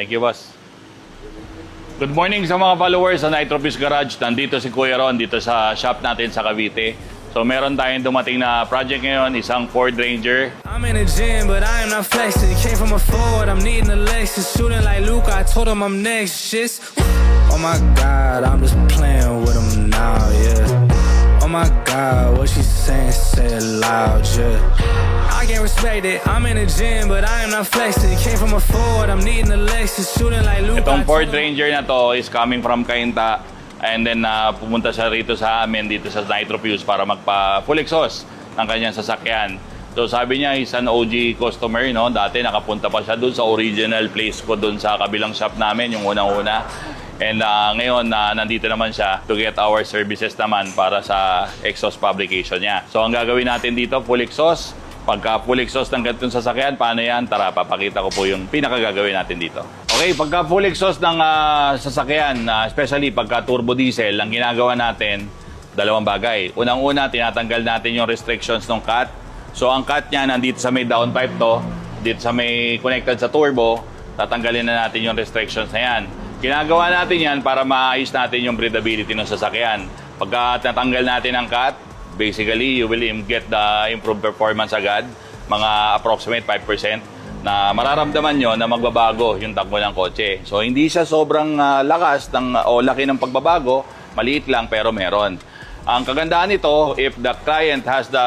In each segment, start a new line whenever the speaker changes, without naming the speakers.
Thank you, boss. Good morning sa mga followers sa Nitro Peace Garage. Nandito si Kuya Ron dito sa shop natin sa Cavite. So meron tayong dumating na project ngayon, isang Ford Ranger.
I'm in the gym, but I am not flexing. Came from a Ford, I'm needing a Lexus. Shooting like Luke, I told him I'm next. Shit. Oh my God, I'm just playing with him now, yeah. Oh my God, what she saying, say it loud, yeah. I can't respect it. I'm in the gym, but I am not flexing. Came from a Ford, I'm needing a Lexus. Shooting like Luke.
Itong Ford Ranger na to is coming from Cainta. And then pumunta siya rito sa amin dito sa Nitro Fuse para magpa full exhaust ng kanyang sasakyan. So sabi niya, he's an OG customer, no? Dati nakapunta pa siya dun sa original place ko dun sa kabilang shop namin, yung unang-una. And ngayon nandito naman siya to get our services naman para sa exhaust fabrication niya. So ang gagawin natin dito, full exhaust. Pagka full exhaust ng ganitong sasakyan, paano yan? Tara, papakita ko po yung pinakagagawin natin dito. Okay, pagka full exhaust ng sasakyan, especially pagka turbo diesel, ang ginagawa natin, dalawang bagay. Unang-una, tinatanggal natin yung restrictions ng cut. So ang cut niya, nandito sa may downpipe to, dito sa may connected sa turbo, tatanggalin na natin yung restrictions na yan. Ginagawa natin yan para maayos natin yung breathability ng sasakyan. Pagka natanggal natin ang cut, basically, you will get the improved performance agad, mga approximate 5% na mararamdaman nyo na magbabago yung takbo ng kotse. So, hindi siya sobrang lakas o laki ng pagbabago, maliit lang pero meron. Ang kagandahan nito, if the client has the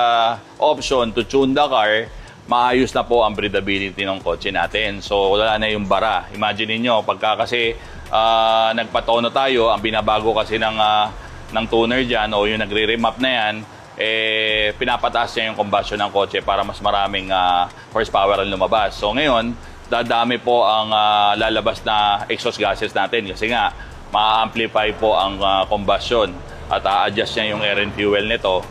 option to tune the car, maayos na po ang breathability ng kotse natin. So, wala na yung bara. Imagine niyo pagka kasi nagpatono tayo, ang binabago kasi ng tuner dyan o yung nagre-remap na yan, pinapataas niya yung combustion ng kotse para mas maraming horsepower ang lumabas. So ngayon, dadami po ang lalabas na exhaust gases natin kasi nga, ma-amplify po ang combustion at a-adjust niya yung air and fuel nito.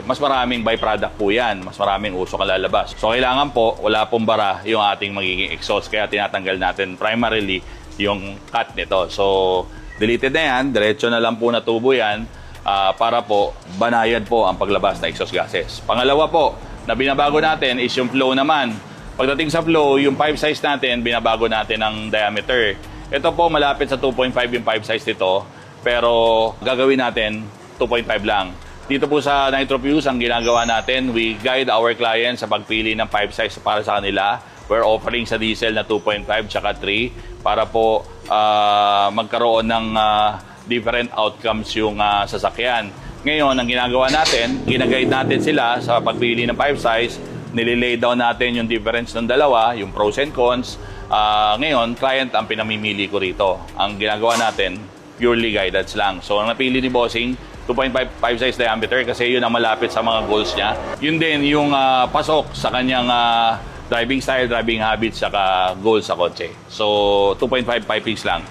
Mas maraming byproduct po yan, mas maraming usok ang lalabas. So kailangan po, wala pong bara yung ating magiging exhaust, kaya tinatanggal natin primarily yung cut nito. So deleted na yan, diretso na lang po na tubo yan. Para po banayad po ang paglabas na exhaust gases. Pangalawa po, na binabago natin is yung flow naman. Pagdating sa flow, yung pipe size natin, binabago natin ng diameter. Ito po, malapit sa 2.5 yung pipe size nito, pero gagawin natin 2.5 lang. Dito po sa Nitro Fuse, ang ginagawa natin, we guide our clients sa pagpili ng pipe size para sa kanila. We're offering sa diesel na 2.5 tsaka 3 para po magkaroon ng different outcomes yung sasakyan. Ngayon, ang ginagawa natin, ginaguide natin sila sa pagpili ng pipe size, nililay down natin yung difference ng dalawa, yung pros and cons. Ngayon, client ang pinamimili ko rito. Ang ginagawa natin, purely guidance lang. So, ang napili ni Bossing, 2.5 pipe size diameter kasi yun ang malapit sa mga goals niya. Yun din yung pasok sa kanyang driving style, driving habits, saka goals sa kotse. So, 2.5 pipings lang.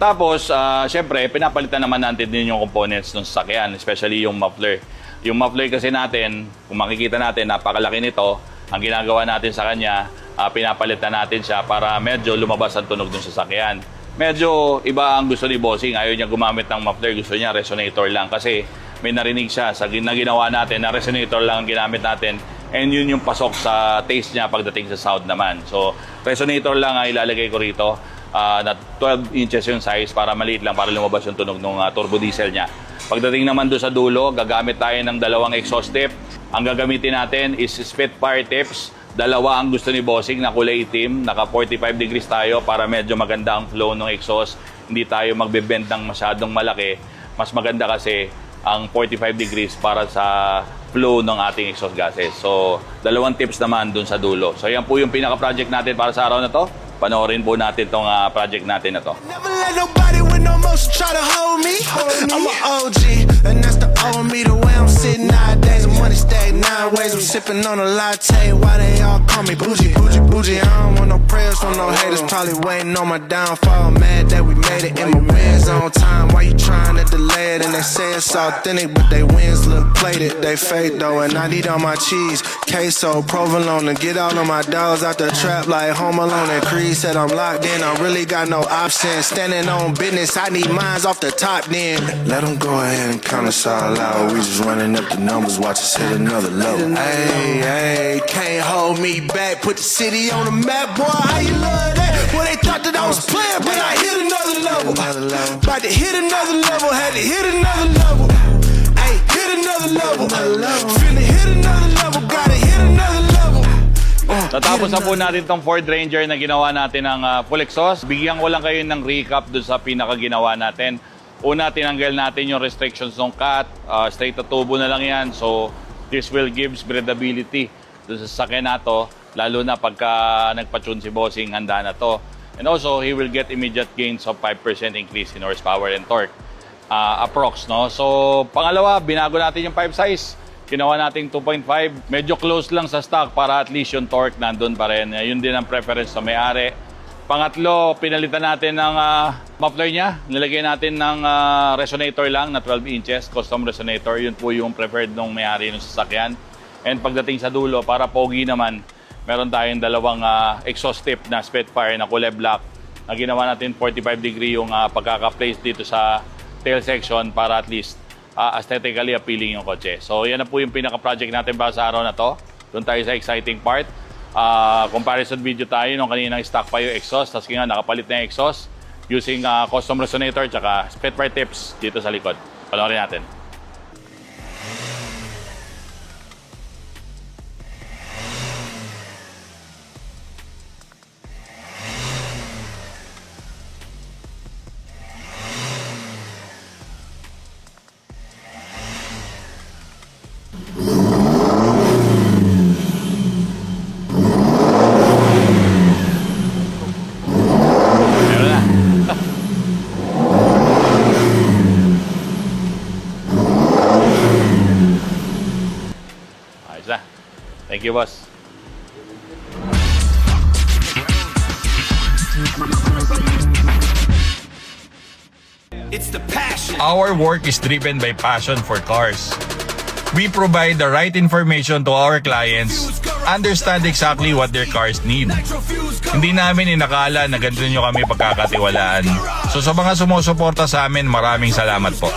Tapos, syempre, pinapalitan naman natin din yung components ng sasakyan, especially yung muffler. Yung muffler kasi natin, kung makikita natin, napakalaki nito. Ang ginagawa natin sa kanya, pinapalitan natin siya para medyo lumabas ang tunog ng sasakyan. Medyo iba ang gusto ni Bossing. Ayaw niya gumamit ng muffler, gusto niya resonator lang. Kasi may narinig siya sa ginawa natin na resonator lang ang ginamit natin. And yun yung pasok sa taste niya pagdating sa sound naman. So, resonator lang ang ilalagay ko rito. Na 12 inches yung size para maliit lang para lumabas yung tunog ng turbo diesel niya. Pagdating naman doon sa dulo, gagamit tayo ng dalawang exhaust tip. Ang gagamitin natin is Spitfire tips. Dalawa ang gusto ni Bossing na kulay itim. Naka 45 degrees tayo para medyo maganda ang flow ng exhaust. Hindi tayo magbe-bend ng masyadong malaki. Mas maganda kasi ang 45 degrees para sa flow ng ating exhaust gases. So, dalawang tips naman doon sa dulo. So, yan po yung pinaka-project natin para sa araw na to. Panoorin po natin itong project natin na to.
Never let nobody with no motion try to hold me. I'm an OG, and that's the old me. The way I'm sitting nowadays, the money stacked nine ways. I'm sipping on a latte. Why they all call me bougie, bougie, bougie? I don't want no prayers from no haters. Probably waiting on my downfall. Mad that we made it in my wins on time. Why you trying to delay it? And they say it's authentic, but they wins look plated. They fake though, and I need all my cheese, queso, provolone, and get all of my dogs out the trap like Home Alone and Creed. Said I'm locked in, I really got no options. Standing on business, I need mines off the top then. Let them go ahead and count us all out. We just running up the numbers, watch us hit another level. Hey, hey, can't hold me back. Put the city on the map, boy, how you love that? Boy, they thought that was playing, but I hit another level. About to hit another level, had to hit another level. Ay, hit another level. Finna hit another level, gotta hit another level.
Natapos na po natin tong Ford Ranger na ginawa natin ng full exhaust. Bigyan ko lang kayo ng recap dun sa pinakaginawa natin. Una, tinanggal natin yung restrictions ng cut. Straight to tubo na lang yan. So, this will give breathability dun sa sasakyan na to. Lalo na pagka nagpa-tune si Bossing, handa na to. And also, he will get immediate gains of 5% increase in horsepower and torque. Approx, no? So, pangalawa, binago natin yung 5 size. Ginawa nating 2.5. Medyo close lang sa stock para at least yung torque nandun pa rin. Yun din ang preference sa may-ari. Pangatlo, pinalitan natin ng muffler niya. Nilagay natin ng resonator lang na 12 inches, custom resonator. Yun po yung preferred ng may-ari ng sasakyan. And pagdating sa dulo, para pogi naman, meron tayong dalawang exhaust tip na Spitfire na kulay black na ginawa natin 45 degree yung pagkaka-place dito sa tail section para at least aesthetically appealing yung kotse. So yan na po yung pinaka-project natin para sa araw na to. Doon tayo sa exciting part. Comparison video tayo nung kaninang stock pa yung exhaust. Tapos nga nakapalit na yung exhaust using custom resonator tsaka Spitfire tips dito sa likod. Panoorin natin. Thank you, boss.
It's the passion.
Our work is driven by passion for cars. We provide the right information to our clients, understand exactly what their cars need. Hindi namin inakala na ganito nyo kami pagkakatiwalaan. So sa mga sumusuporta sa amin, maraming salamat po.